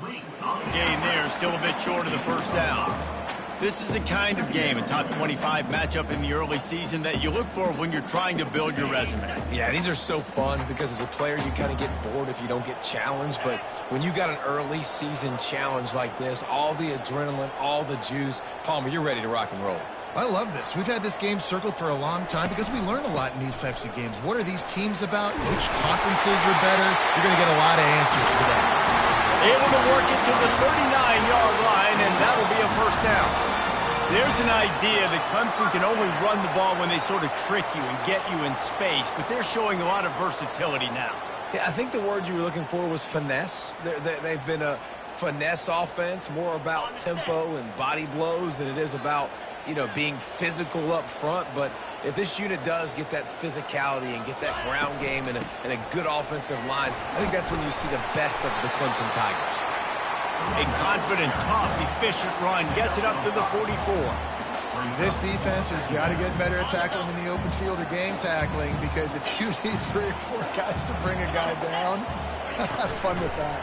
Gain there, still a bit short of the first down. This is the kind of game, a top 25 matchup in the early season, that you look for when you're trying to build your resume. Yeah, these are so fun because as a player, you kind of get bored if you don't get challenged. But when you got an early season challenge like this, all the adrenaline, all the juice, Palmer, you're ready to rock and roll. I love this. We've had this game circled for a long time because we learn a lot in these types of games. What are these teams about? Which conferences are better? You're going to get a lot of answers today. Able to work it to the 39-yard line, and that'll be a first down. There's an idea that Clemson can only run the ball when they sort of trick you and get you in space, but they're showing a lot of versatility now. Yeah, I think the word you were looking for was finesse. They've been a finesse offense, more about tempo and body blows than it is about, you know, being physical up front. But if this unit does get that physicality and get that ground game and a good offensive line, I think that's when you see the best of the Clemson Tigers. A confident, tough, efficient run gets it up to the 44. This defense has got to get better at tackling in the open field or game tackling, because if you need 3 or 4 guys to bring a guy down, have fun with that.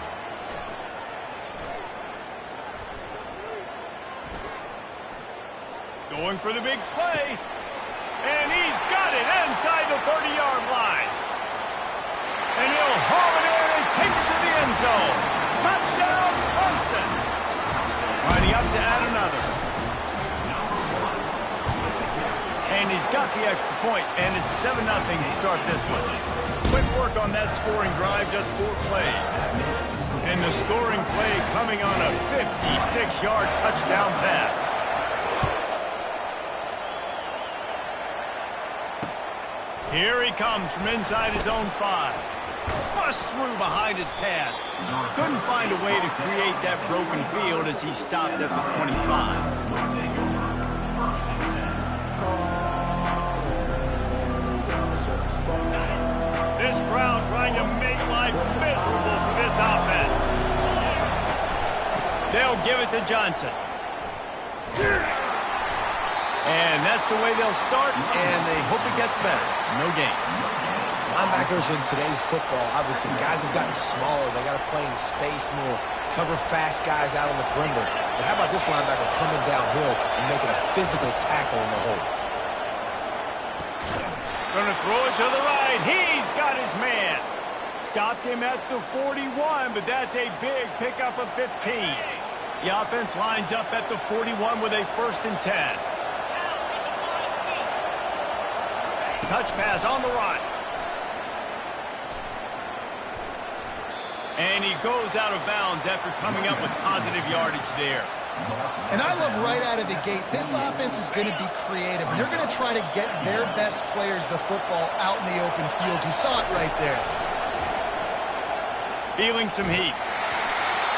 Going for the big play. And he's got it inside the 30-yard line. And he'll haul it in and take it to the end zone. Touchdown, Clemson. Lining up to add another. And he's got the extra point, and it's 7-0 to start this one. Quick work on that scoring drive, just 4 plays. And the scoring play coming on a 56-yard touchdown pass. Here he comes from inside his own 5. Bust through behind his pad. Couldn't find a way to create that broken field as he stopped at the 25. This crowd trying to make life miserable for this offense. They'll give it to Johnson. And that's the way they'll start, and they hope it gets better. No gain. Linebackers in today's football, obviously, guys have gotten smaller. They got to play in space more, cover fast guys out on the perimeter. But how about this linebacker coming downhill and making a physical tackle in the hole? Gonna throw it to the right. He's got his man. Stopped him at the 41, but that's a big pickup of 15. The offense lines up at the 41 with a 1st and 10. Touch pass on the run. And he goes out of bounds after coming up with positive yardage there. And I love right out of the gate, this offense is going to be creative, and they're going to try to get their best players the football out in the open field. You saw it right there. Feeling some heat.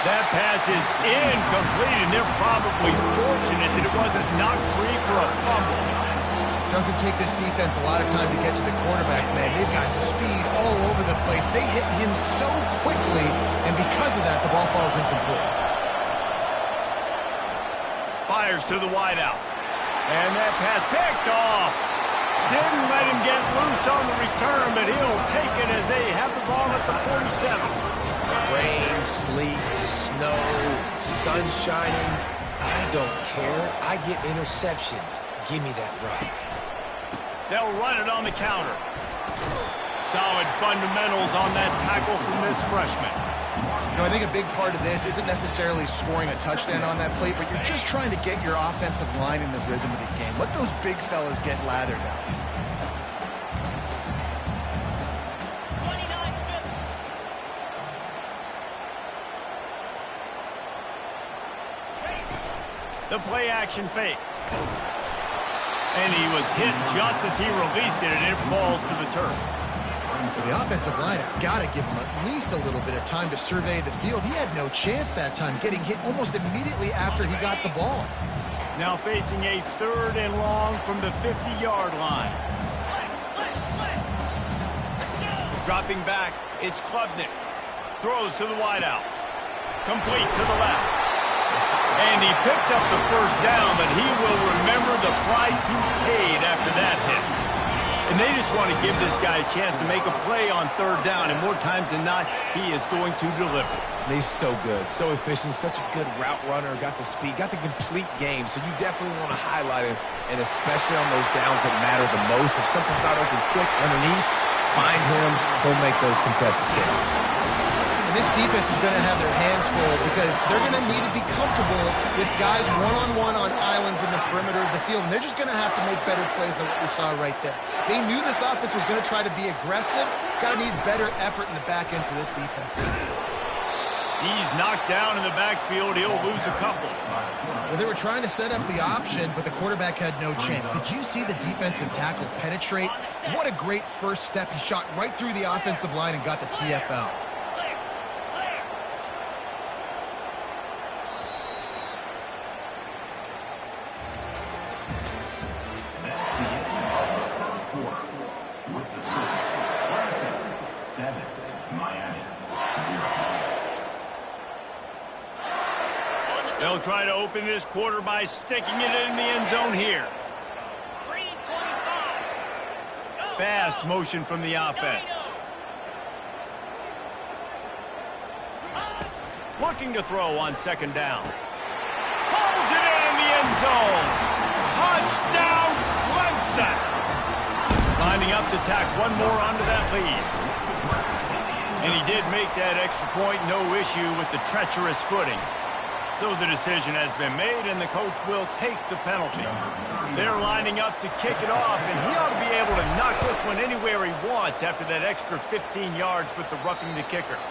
That pass is incomplete, and they're probably fortunate that it wasn't knocked free for a fumble. Doesn't take this defense a lot of time to get to the quarterback, man. They've got speed all over the place. They hit him so quickly, and because of that, the ball falls incomplete. Fires to the wideout. And that pass picked off. Didn't let him get loose on the return, but he'll take it as they have the ball at the 47. Rain, sleet, snow, sun shining. I don't care. I get interceptions. Give me that rock. They'll run it on the counter. Solid fundamentals on that tackle from this freshman. You know, I think a big part of this isn't necessarily scoring a touchdown on that play, but you're just trying to get your offensive line in the rhythm of the game. Let those big fellas get lathered up. The play action fake. And he was hit just as he released it, and it falls to the turf. The offensive line has got to give him at least a little bit of time to survey the field. He had no chance that time, getting hit almost immediately after he got the ball. Now facing a 3rd and long from the 50-yard line. Dropping back, it's Klubnik. Throws to the wideout. Complete to the left. And he picks up the 1st down, but he will remember the price he paid after that hit. And they just want to give this guy a chance to make a play on third down, and more times than not, he is going to deliver. He's so good, so efficient, such a good route runner, got the speed, got the complete game, so you definitely want to highlight him, and especially on those downs that matter the most. If something's not open quick underneath, find him, he'll make those contested catches. And this defense is going to have their hands full because they're going to need to be comfortable with guys one-on-one on islands in the perimeter of the field, and they're just going to have to make better plays than what we saw right there. They knew this offense was going to try to be aggressive, got to need better effort in the back end for this defense. He's knocked down in the backfield. He'll lose a couple. Well, they were trying to set up the option, but the quarterback had no chance. Did you see the defensive tackle penetrate? What a great first step. He shot right through the offensive line and got the TFL. They'll try to open this quarter by sticking it in the end zone here. Fast motion from the offense. Looking to throw on second down. Pulls it in the end zone. Touchdown, Clemson. Lining up to tack one more onto that lead. And he did make that extra point, no issue with the treacherous footing. So the decision has been made, and the coach will take the penalty. They're lining up to kick it off, and he ought to be able to knock this one anywhere he wants after that extra 15 yards with the roughing the kicker.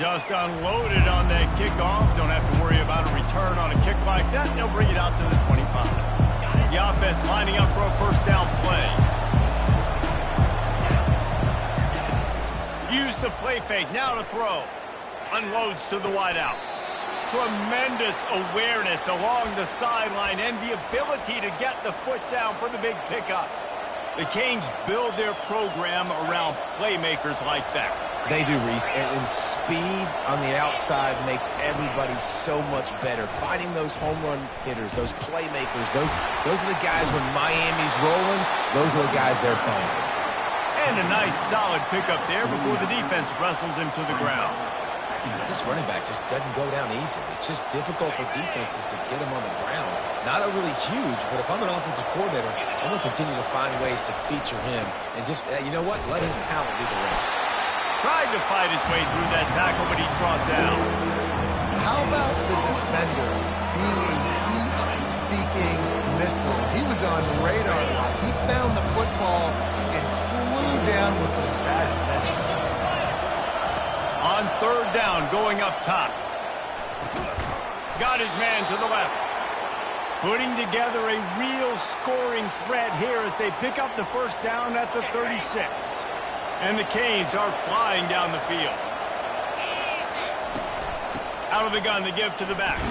Just unloaded on that kickoff. Don't have to worry about a return on a kick like that. They'll bring it out to the 25. The offense lining up for a first down play. Use the play fake. Now to throw. Unloads to the wideout. Tremendous awareness along the sideline and the ability to get the foot down for the big pickup. The Canes build their program around playmakers like that. They do, Reese, and speed on the outside makes everybody so much better. Finding those home run hitters, those playmakers, those are the guys when Miami's rolling, those are the guys they're finding. And a nice solid pickup there before the defense wrestles him to the ground. This running back just doesn't go down easily. It's just difficult for defenses to get him on the ground. Not overly huge, but if I'm an offensive coordinator, I'm going to continue to find ways to feature him. And just, you know what? Let his talent do the rest. Tried to fight his way through that tackle, but he's brought down. How about the defender being a heat-seeking missile? He was on radar lock. He found the football and flew down with some bad intentions. On third down, going up top. Got his man to the left. Putting together a real scoring threat here as they pick up the first down at the 36. And the Canes are flying down the field. Out of the gun to give to the back.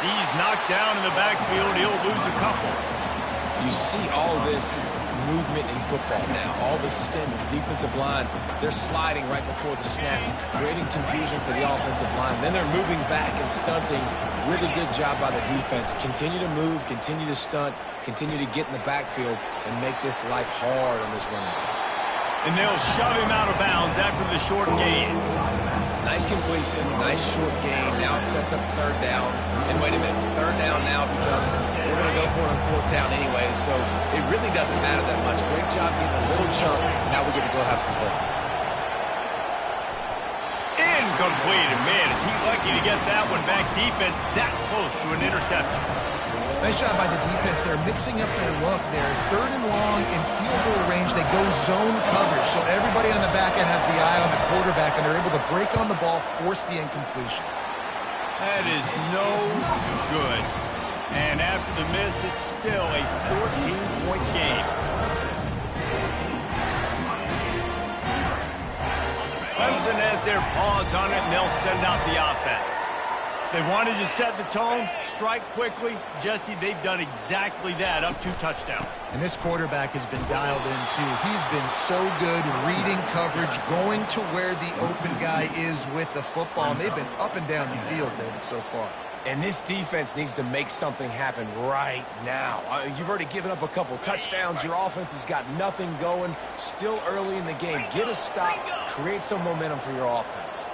He's knocked down in the backfield. He'll lose a couple. You see all this movement in football now. All the stem of the defensive line. They're sliding right before the snap, creating confusion for the offensive line. Then they're moving back and stunting. Really good job by the defense. Continue to move, continue to stunt, continue to get in the backfield and make this life hard on this running back. And they'll shove him out of bounds after the short gain. Nice completion, nice short gain. Now it sets up third down. And wait a minute, third down now becomes, we're going to go for it on fourth down anyway, so it really doesn't matter that much. Great job getting a little chunk. Now we get to go have some fun. Incomplete. And man, is he lucky to get that one back. Defense that close to an interception. Nice job by the defense. They're mixing up their look. They're third and long in field goal range. They go zone coverage, so everybody on the back end has the eye on the quarterback, and they're able to break on the ball, force the incompletion. That is no good. And after the miss, it's still a 14-point game. Clemson has their paws on it, and they'll send out the offense. They wanted to set the tone, strike quickly. Jesse, they've done exactly that, up 2 touchdowns. And this quarterback has been dialed in, too. He's been so good reading coverage, going to where the open guy is with the football. And they've been up and down the field, David, so far. And this defense needs to make something happen right now. You've already given up a couple touchdowns. Your offense has got nothing going. Still early in the game. Get a stop. Create some momentum for your offense.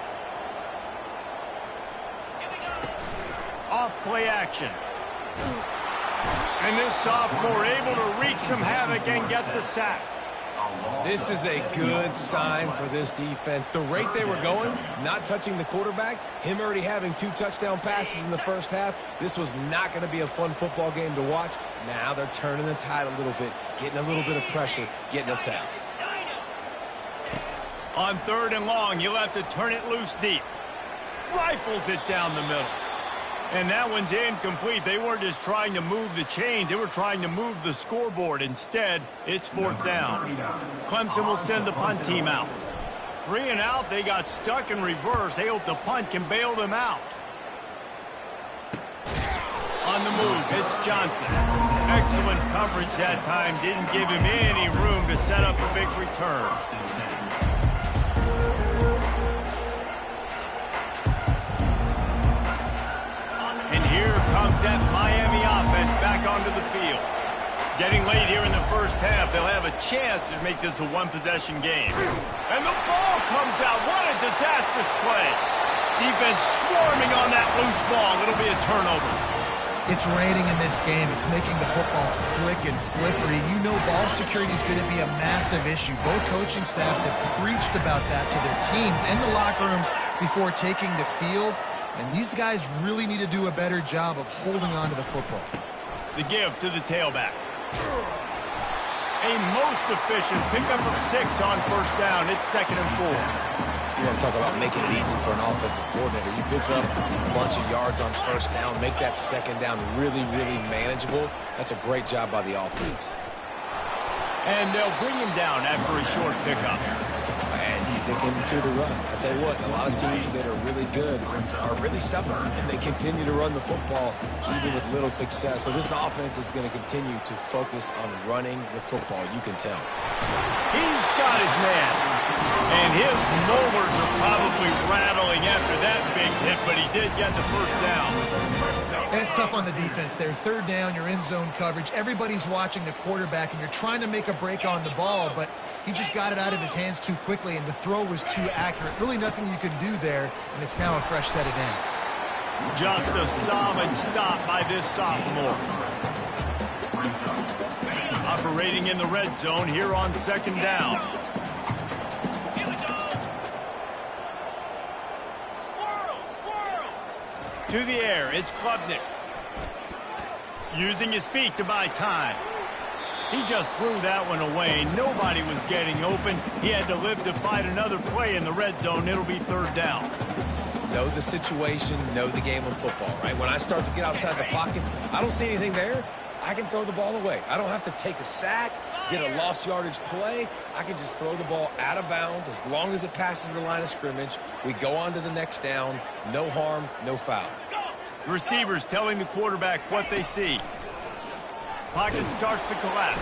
Off play action. And this sophomore able to wreak some havoc and get the sack. This is a good sign for this defense. The rate they were going, not touching the quarterback, him already having 2 touchdown passes in the first half, this was not going to be a fun football game to watch. Now they're turning the tide a little bit, getting a little bit of pressure, getting us out. On 3rd and long, you'll have to turn it loose deep. Rifles it down the middle. And that one's incomplete. They weren't just trying to move the chains. They were trying to move the scoreboard. Instead, it's 4th down. Clemson will send the punt team out. 3 and out. They got stuck in reverse. They hope the punt can bail them out. On the move, it's Johnson. Excellent coverage that time. Didn't give him any room to set up a big return. Comes that Miami offense back onto the field. Getting late here in the first half, they'll have a chance to make this a one-possession game. And the ball comes out. What a disastrous play. Defense swarming on that loose ball. It'll be a turnover. It's raining in this game. It's making the football slick and slippery. You know ball security is going to be a massive issue. Both coaching staffs have preached about that to their teams in the locker rooms before taking the field. And these guys really need to do a better job of holding on to the football. The give to the tailback. A most efficient pickup of 6 on 1st down. It's 2nd and 4. You want to talk about making it easy for an offensive coordinator. You pick up a bunch of yards on 1st down, make that 2nd down really, really manageable. That's a great job by the offense. And they'll bring him down after a short pickup. And sticking to the run. I tell you what, a lot of teams that are really good are really stubborn, and they continue to run the football even with little success. So this offense is going to continue to focus on running the football. You can tell. He's got his man. And his molars are probably rattling after that big hit, but he did get the 1st down. And it's tough on the defense there. 3rd down, you're in zone coverage. Everybody's watching the quarterback, and you're trying to make a break on the ball, but he just got it out of his hands too quickly, and the throw was too accurate. Really nothing you can do there, and it's now a fresh set of downs. Just a solid stop by this sophomore. Operating in the red zone here on 2nd down. To the air, it's Klubnik. Using his feet to buy time. He just threw that one away. Nobody was getting open. He had to live to fight another play in the red zone. It'll be 3rd down. Know the situation, know the game of football, right? When I start to get outside the pocket, I don't see anything there, I can throw the ball away. I don't have to take a sack, get a lost yardage play. I can just throw the ball out of bounds as long as it passes the line of scrimmage. We go on to the next down. No harm, no foul. The receivers telling the quarterback what they see. Pocket starts to collapse.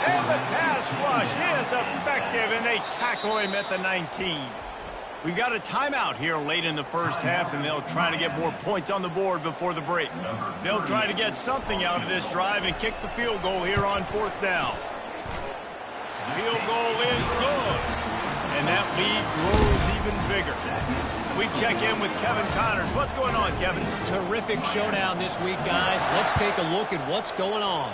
And the pass rush is effective, and they tackle him at the 19. We got a timeout here late in the first half, and they'll try to get more points on the board before the break. They'll try to get something out of this drive and kick the field goal here on 4th down. Field goal is good, and that lead grows even bigger. We check in with Kevin Connors. What's going on, Kevin? Terrific showdown this week, guys. Let's take a look at what's going on.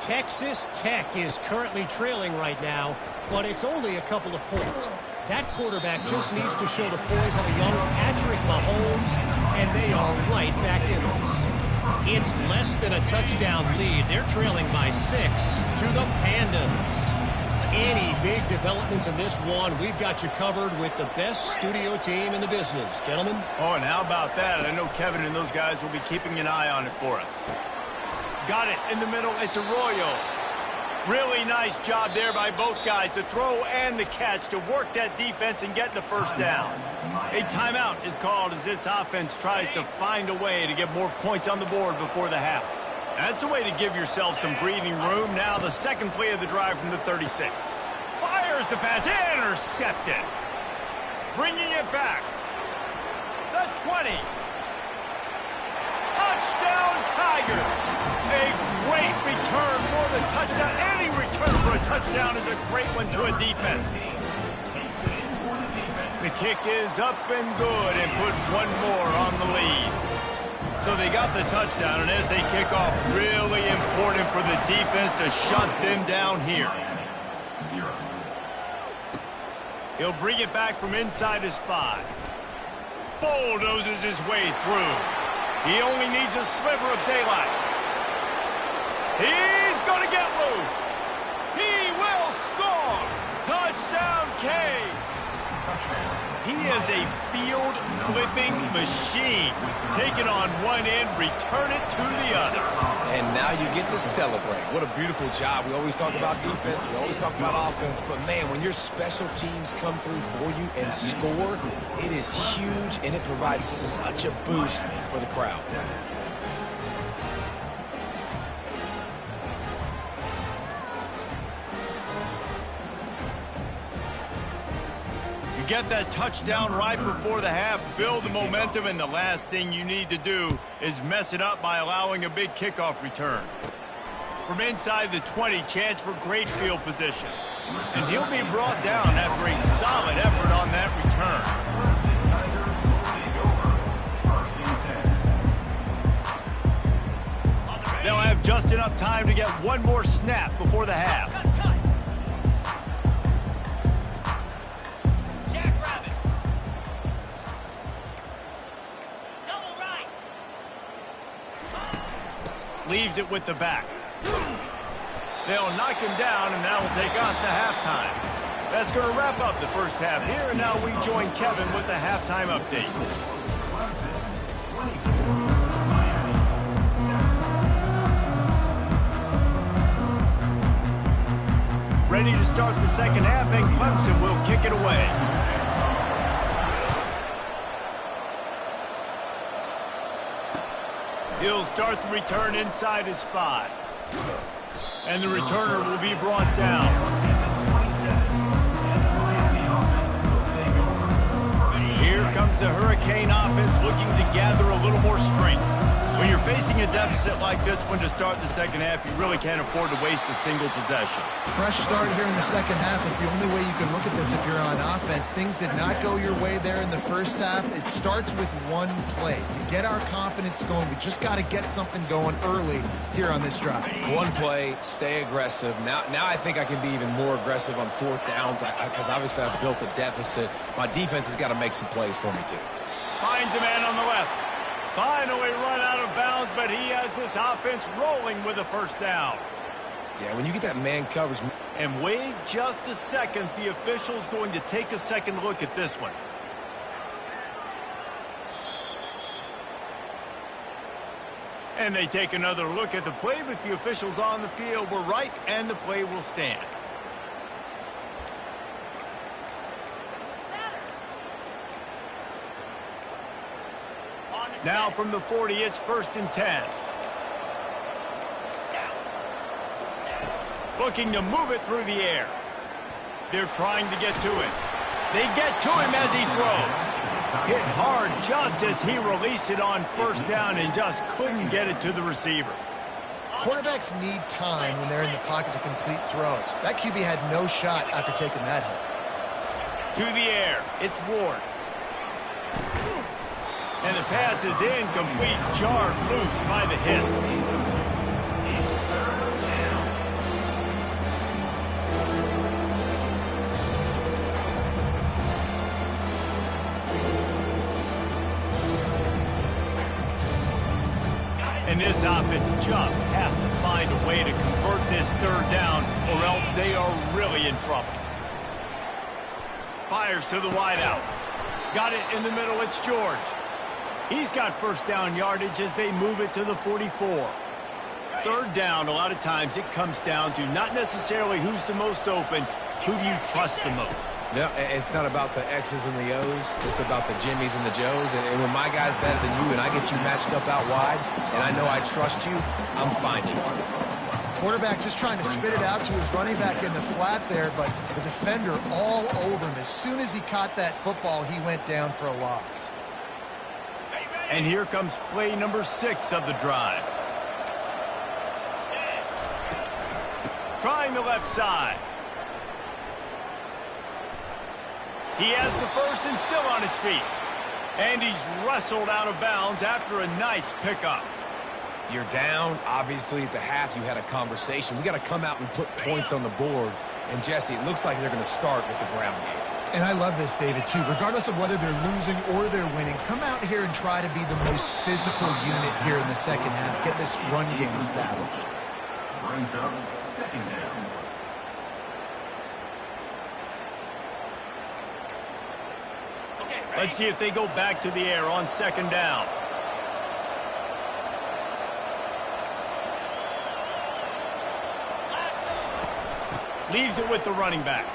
Texas Tech is currently trailing right now, but it's only a couple of points. That quarterback just needs to show the poise of a young Patrick Mahomes, and they are right back in this. It's less than a touchdown lead. They're trailing by 6 to the Pandas. Any big developments in this one, we've got you covered with the best studio team in the business. Gentlemen? Oh, and how about that? I know Kevin and those guys will be keeping an eye on it for us. Got it in the middle. It's Arroyo. Really nice job there by both guys to throw and the catch to work that defense and get the 1st down. A timeout is called as this offense tries to find a way to get more points on the board before the half. That's a way to give yourself some breathing room. Now the second play of the drive from the 36. Fires the pass, intercepted. Bringing it back. The 20. Touchdown, Tiger! A great return for the touchdown. Any return for a touchdown is a great one to a defense. The kick is up and good and put one more on the lead. So they got the touchdown, and as they kick off, really important for the defense to shut them down here. He'll bring it back from inside his 5. Bulldozes his way through. He only needs a sliver of daylight. He's going to get loose. He will score. Touchdown, Canes. He is a field-flipping machine. Take it on one end, return it to the other. And now you get to celebrate. What a beautiful job. We always talk about defense. We always talk about offense. But, man, when your special teams come through for you and score, it is huge, and it provides such a boost for the crowd. You get that touchdown right before the half, build the momentum, and the last thing you need to do is mess it up by allowing a big kickoff return. From inside the 20, chance for great field position. And he'll be brought down after a solid effort on that return. They'll have just enough time to get one more snap before the half. Leaves it with the back. They'll knock him down, and that will take us to halftime. That's going to wrap up the first half here, and now we join Kevin with the halftime update. Ready to start the second half, and Clemson will kick it away. He'll start the return inside his 5. And the returner will be brought down. Here comes the Hurricane offense looking to gather a little more strength. When you're facing a deficit like this one to start the second half, you really can't afford to waste a single possession. Fresh start here in the second half is the only way you can look at this if you're on offense. Things did not go your way there in the first half. It starts with one play. To get our confidence going, we just got to get something going early here on this drive. One play, stay aggressive. Now I think I can be even more aggressive on 4th downs because obviously I've built a deficit. My defense has got to make some plays for me, too. Finds a man on the left. Finally run out of bounds, but he has this offense rolling with a first down. Yeah, when you get that man coverage. And wait just a second. The official's going to take a second look at this one. And they take another look at the play with the officials on the field. We're right, and the play will stand. Now from the 40, it's 1st and 10. Looking to move it through the air. They're trying to get to it. They get to him as he throws. Hit hard just as he released it on 1st down and just couldn't get it to the receiver. Quarterbacks need time when they're in the pocket to complete throws. That QB had no shot after taking that hit. To the air, it's Ward. And the pass is incomplete, jarred loose by the hit. And this offense just has to find a way to convert this 3rd down, or else they are really in trouble. Fires to the wideout. Got it in the middle, it's George. He's got 1st down yardage as they move it to the 44. 3rd down, a lot of times it comes down to not necessarily who's the most open, who do you trust the most? No, it's not about the X's and the O's. It's about the Jimmys and the Joes. And when my guy's better than you and I get you matched up out wide and I know I trust you, I'm finding you. Quarterback just trying to spit it out to his running back in the flat there, but the defender all over him. As soon as he caught that football, he went down for a loss. And here comes play number 6 of the drive. Trying the left side. He has the first and still on his feet. And he's wrestled out of bounds after a nice pickup. You're down. Obviously, at the half, you had a conversation. We got to come out and put points on the board. And, Jesse, it looks like they're going to start with the ground game. And I love this, David, too. Regardless of whether they're losing or they're winning, come out here and try to be the most physical unit here in the second half. Get this run game established. Brings up second down. Let's see if they go back to the air on second down. Leaves it with the running back.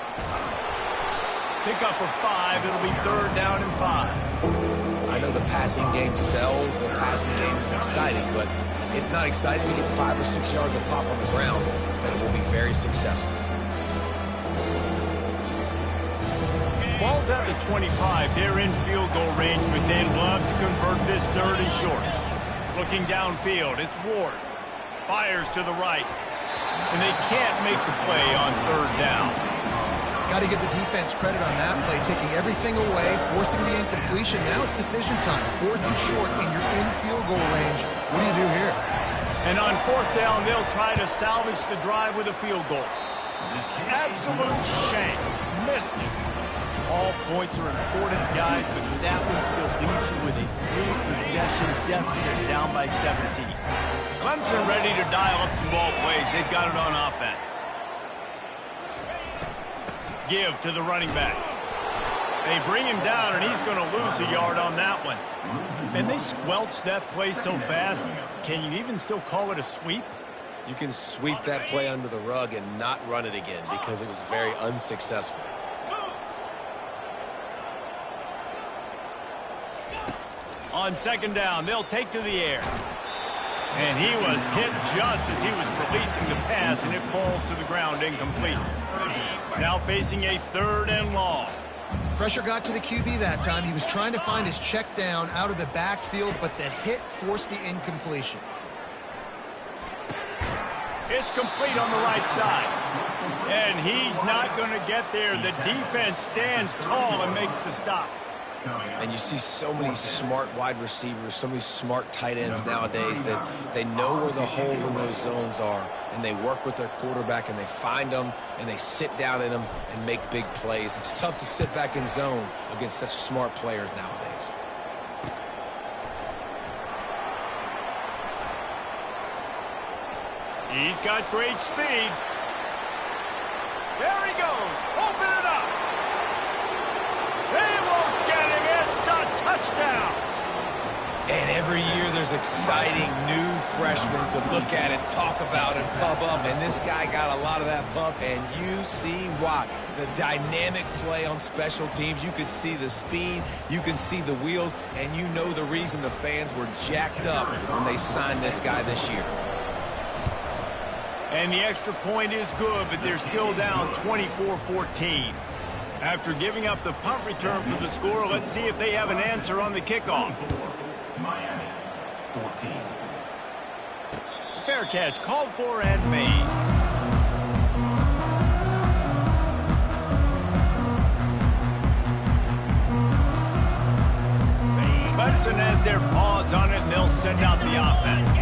Pick up of 5. It'll be 3rd down and 5. I know the passing game sells. The passing game is exciting, but it's not exciting to get 5 or 6 yards of pop on the ground, but it will be very successful. Ball's at the 25. They're in field goal range, but they'd love to convert this 3rd and short. Looking downfield, it's Ward. Fires to the right. And they can't make the play on 3rd down. Got to give the defense credit on that play, taking everything away, forcing the incompletion. Now it's decision time. 4th and short, and you're in field goal range. What do you do here? And on 4th down, they'll try to salvage the drive with a field goal. Absolute shank. Missed it. All points are important, guys, but that one still leaves you with a 3-possession deficit down by 17. Clemson ready to dial up some ball plays. They've got it on offense. Give to the running back. They bring him down, and he's going to lose a yard on that one. And they squelched that play so fast. Can you even still call it a sweep? You can sweep that play under the rug and not run it again because it was very unsuccessful. On second down, they'll take to the air. And he was hit just as he was releasing the pass, and it falls to the ground incomplete. Now facing a 3rd and long. Pressure got to the QB that time. He was trying to find his check down out of the backfield, but the hit forced the incompletion. It's complete on the right side. And he's not going to get there. The defense stands tall and makes the stop. And you see so many smart wide receivers, so many smart tight ends nowadays that they know where the holes in those zones are, and they work with their quarterback, and they find them, and they sit down in them and make big plays. It's tough to sit back in zone against such smart players nowadays. He's got great speed. There he goes. Open it up. They won't get him. It's a touchdown. And every year there's exciting new freshmen to look at and talk about and pump up. And this guy got a lot of that pump, and you see why. The dynamic play on special teams. You can see the speed. You can see the wheels. And you know the reason the fans were jacked up when they signed this guy this year. And the extra point is good, but they're still down 24-14. After giving up the punt return for the score, let's see if they have an answer on the kickoff. Miami, 14. Fair catch, called for and made. Clemson has their paws on it, and they'll send out the offense.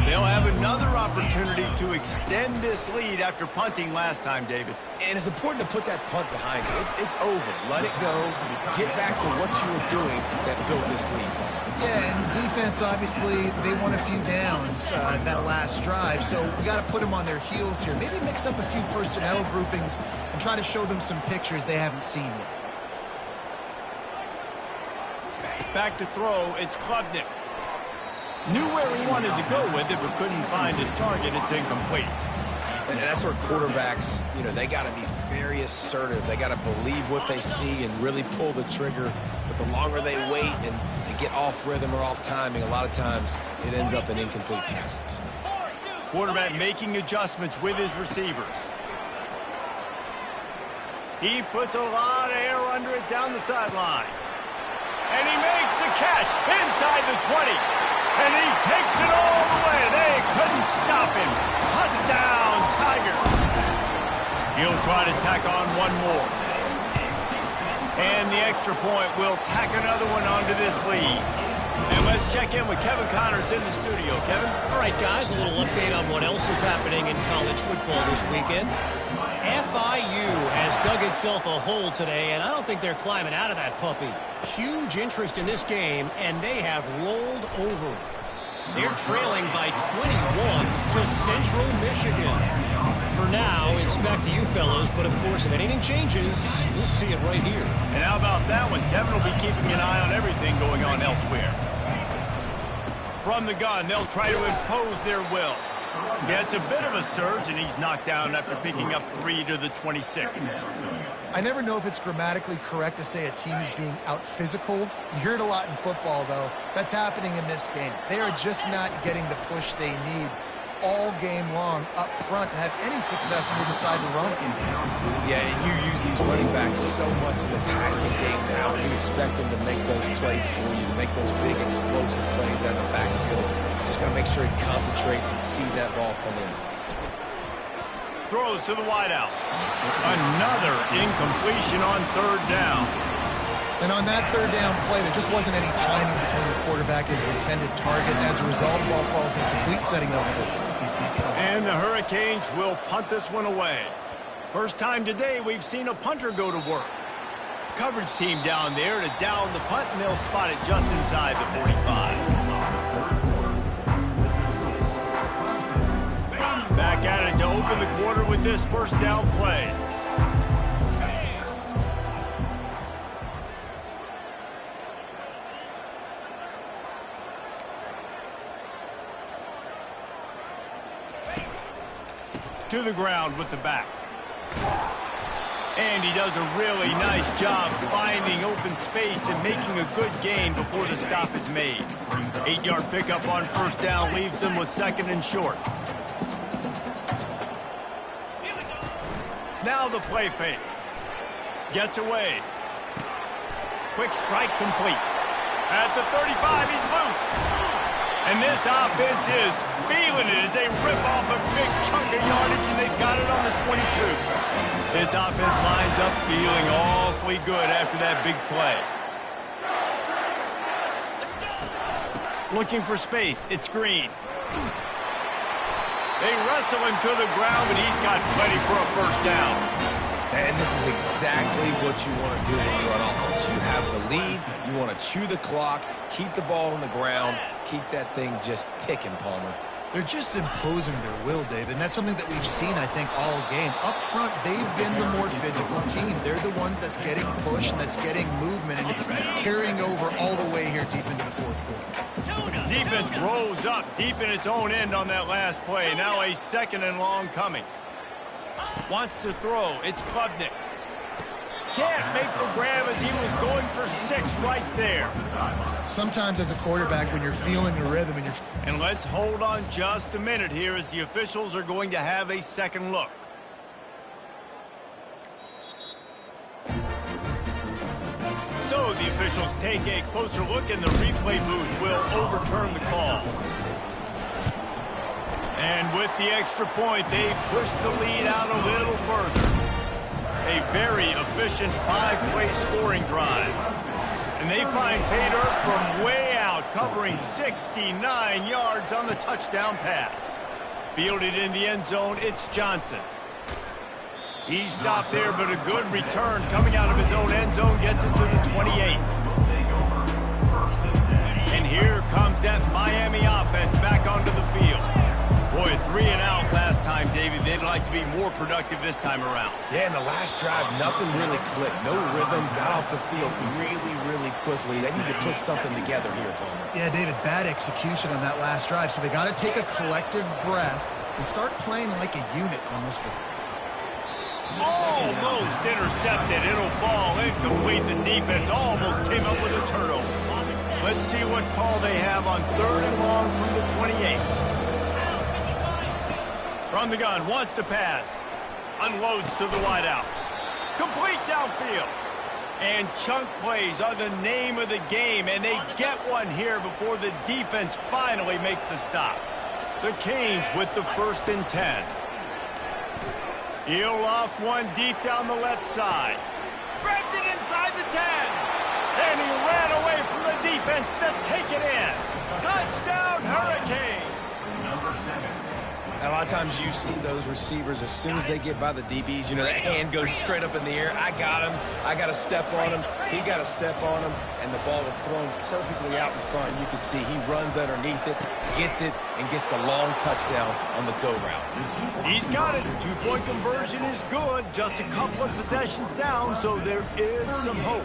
They'll have another opportunity to extend this lead after punting last time, David. And it's important to put that punt behind you. It's over. Let it go. Get back to what you were doing that built this lead. Yeah, and defense, obviously, they won a few downs that last drive, so we got to put them on their heels here. Maybe mix up a few personnel groupings and try to show them some pictures they haven't seen yet. Back to throw, it's Klubnik. Knew where he wanted to go with it, but couldn't find his target. It's incomplete. And that's where quarterbacks, they got to be very assertive. They got to believe what they see and really pull the trigger. But the longer they wait and they get off rhythm or off timing, a lot of times it ends up in incomplete passes. Quarterback making adjustments with his receivers. He puts a lot of air under it down the sideline. And he makes the catch inside the 20. And he takes it all the way. They couldn't stop him. Touchdown, Tigers. He'll try to tack on one more. And the extra point will tack another one onto this lead. And let's check in with Kevin Connors in the studio. Kevin? All right, guys, a little update on what else is happening in college football this weekend. FIU has dug itself a hole today, and I don't think they're climbing out of that puppy. Huge interest in this game, and they have rolled over. They're trailing by 21 to Central Michigan. For now, it's back to you fellows, but of course, if anything changes, you'll see it right here. And how about that one? Kevin will be keeping an eye on everything going on elsewhere. From the gun, they'll try to impose their will. Yeah, it's a bit of a surge, and he's knocked down after picking up 3 to the 26. I never know if it's grammatically correct to say a team is being out-physicaled. You hear it a lot in football, though. That's happening in this game. They are just not getting the push they need all game long up front to have any success when we decide to run it. Yeah, and you use these running backs so much in the passing game now. You expect them to make those plays for you, to make those big explosive plays out of the backfield. Just got to make sure he concentrates and see that ball come in. Throws to the wideout. Another incompletion on third down. And on that third down play, there just wasn't any timing between the quarterback and his intended target. As a result, the ball falls incomplete, setting up for it. And the Hurricanes will punt this one away. First time today we've seen a punter go to work. Coverage team down there to down the punt, and they'll spot it just inside the 45. Back at it to open the quarter with this first down play. To the ground with the back. And he does a really nice job finding open space and making a good gain before the stop is made. 8-yard pickup on first down leaves them with second and short. Now the play fake. Gets away. Quick strike complete. At the 35, he's loose. And this offense is feeling it as they rip off a big chunk of yardage, and they've got it on the 22. This offense lines up feeling awfully good after that big play. Looking for space. It's Green. They wrestle him to the ground, but he's got plenty for a first down. And this is exactly what you want to do when you're on offense. You have the lead. You want to chew the clock, keep the ball on the ground, keep that thing just ticking, Palmer. They're just imposing their will, David, and that's something that we've seen, I think, all game. Up front, they've been the more physical team. They're the ones that's getting push and that's getting movement, and it's carrying over all the way here deep into the fourth quarter. Defense rose up deep in its own end on that last play. Now a second and long coming. Wants to throw. It's Klubnik. Can't make the grab as he was going for 6 right there. Sometimes as a quarterback, when you're feeling the rhythm and you're... And let's hold on just a minute here as the officials are going to have a second look. So the officials take a closer look, and the replay booth will overturn the call. And with the extra point, they push the lead out a little further. A very efficient 5-play scoring drive. And they find pay dirt from way out, covering 69 yards on the touchdown pass. Fielded in the end zone, it's Johnson. He stopped there, but a good return coming out of his own end zone gets it to the 28. And here comes that Miami offense back onto the field. Boy, 3 and out last time, David. They'd like to be more productive this time around. Yeah, in the last drive, nothing really clicked. No rhythm, got off the field really, really quickly. They need to put something together here, Palmer. Yeah, David, bad execution on that last drive, so they got to take a collective breath and start playing like a unit on this drive. Almost intercepted. It'll fall incomplete. The defense almost came up with a turnover. Let's see what call they have on 3rd and long from the 28. From the gun, wants to pass. Unloads to the wideout. Complete downfield. And chunk plays are the name of the game, and they get one here before the defense finally makes the stop. The Canes with the 1st and 10. He'll loft one deep down the left side. Grabs it inside the 10. And he ran away from the defense to take it in. Touchdown, Hurricanes. Number 7. A lot of times you see those receivers, as soon as they get by the DBs, you know, that hand goes straight up in the air. I got him. I got to step on him. He got to step on him. And the ball was thrown perfectly out in front. You can see he runs underneath it, gets it, and gets the long touchdown on the go route. He's got it. 2-point conversion is good. Just a couple of possessions down, so there is some hope.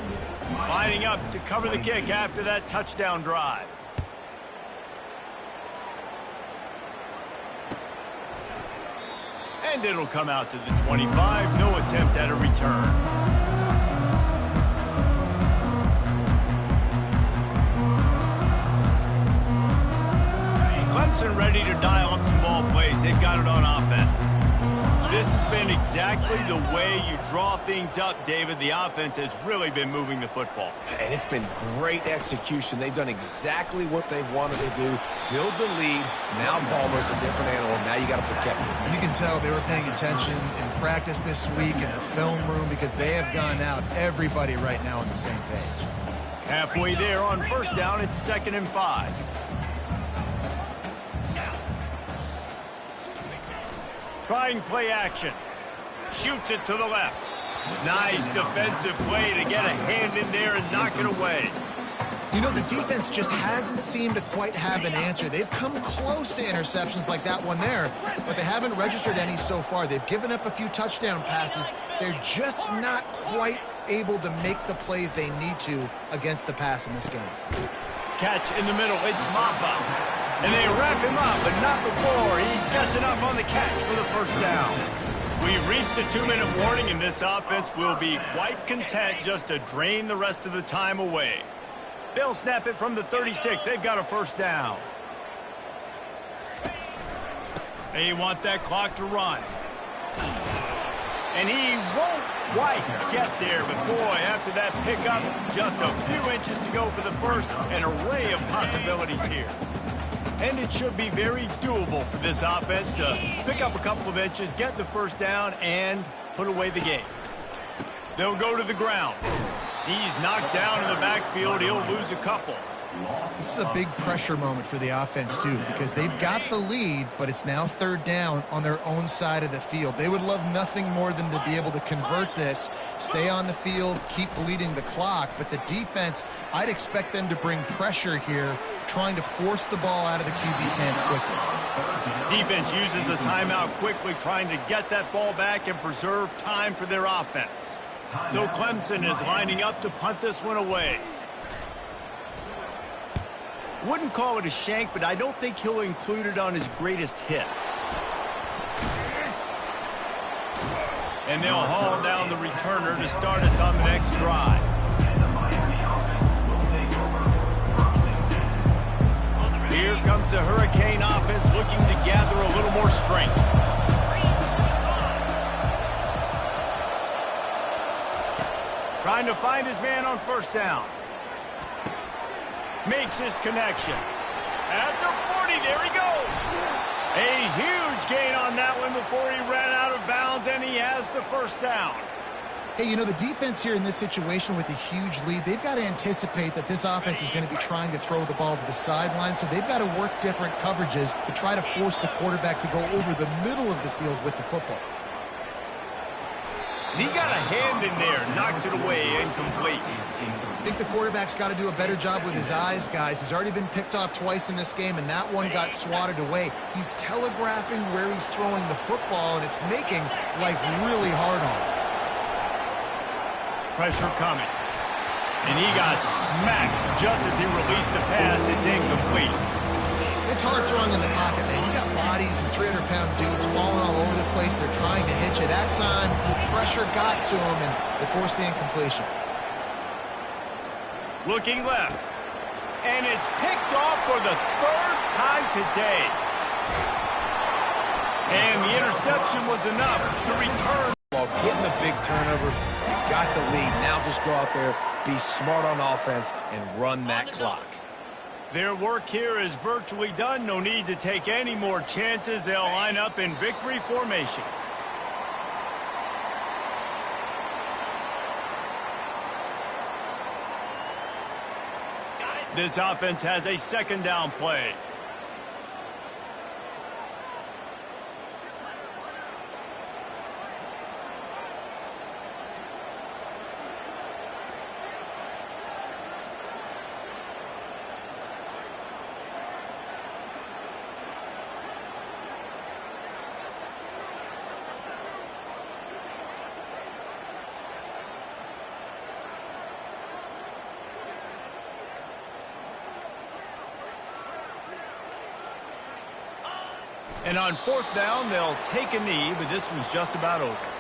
Lining up to cover the kick after that touchdown drive. And it'll come out to the 25. No attempt at a return. Clemson ready to dial up some ball plays. They've got it on offense. This has been exactly the way you draw things up, David. The offense has really been moving the football. And it's been great execution. They've done exactly what they've wanted to do. Build the lead. Now Palmer's a different animal. Now you got to protect it. You can tell they were paying attention in practice this week in the film room because they have gone out, everybody right now on the same page. Halfway there on 1st down, it's 2nd and 5. Trying play action. Shoots it to the left. Nice defensive play to get a hand in there and knock it away. You know, the defense just hasn't seemed to quite have an answer. They've come close to interceptions like that one there, but they haven't registered any so far. They've given up a few touchdown passes. They're just not quite able to make the plays they need to against the pass in this game. Catch in the middle. It's Maffa. And they wrap him up, but not before he gets enough on the catch for the 1st down. We've reached the 2-minute warning, and this offense will be quite content just to drain the rest of the time away. They'll snap it from the 36. They've got a 1st down. They want that clock to run. And he won't quite get there, but boy, after that pickup, just a few inches to go for the 1st. An array of possibilities here. And it should be very doable for this offense to pick up a couple of inches, get the 1st down, and put away the game. They'll go to the ground. He's knocked down in the backfield. He'll lose a couple. This is a big pressure moment for the offense, too, because they've got the lead, but it's now 3rd down on their own side of the field. They would love nothing more than to be able to convert this, stay on the field, keep bleeding the clock, but the defense, I'd expect them to bring pressure here, trying to force the ball out of the QB's hands quickly. Defense uses a timeout quickly, trying to get that ball back and preserve time for their offense. So Clemson is lining up to punt this one away. Wouldn't call it a shank, but I don't think he'll include it on his greatest hits. And they'll haul down the returner to start us on the next drive. Here comes the Hurricane offense looking to gather a little more strength. Trying to find his man on 1st down. Makes his connection. At the 40, there he goes. A huge gain on that one before he ran out of bounds, and he has the 1st down. Hey, you know, the defense here in this situation with a huge lead, they've got to anticipate that this offense is going to be trying to throw the ball to the sideline, so they've got to work different coverages to try to force the quarterback to go over the middle of the field with the football. And he got a hand in there, knocks it away, incomplete. I think the quarterback's got to do a better job with his eyes, guys. He's already been picked off twice in this game, and that one got swatted away. He's telegraphing where he's throwing the football, and it's making life really hard on him. Pressure coming. And he got smacked just as he released the pass. It's incomplete. It's hard throwing in the pocket, man. You got bodies and 300-pound dudes falling all over the place. They're trying to hit you. That time, the pressure got to him, and they forced the incompletion. Looking left. And it's picked off for the 3rd time today. And the interception was enough to return Getting the big turnover, you got the lead. Now just go out there, be smart on offense, and run that clock. Their work here is virtually done. No need to take any more chances. They'll line up in victory formation. This offense has a second down play. And on fourth down, they'll take a knee, but this was just about over.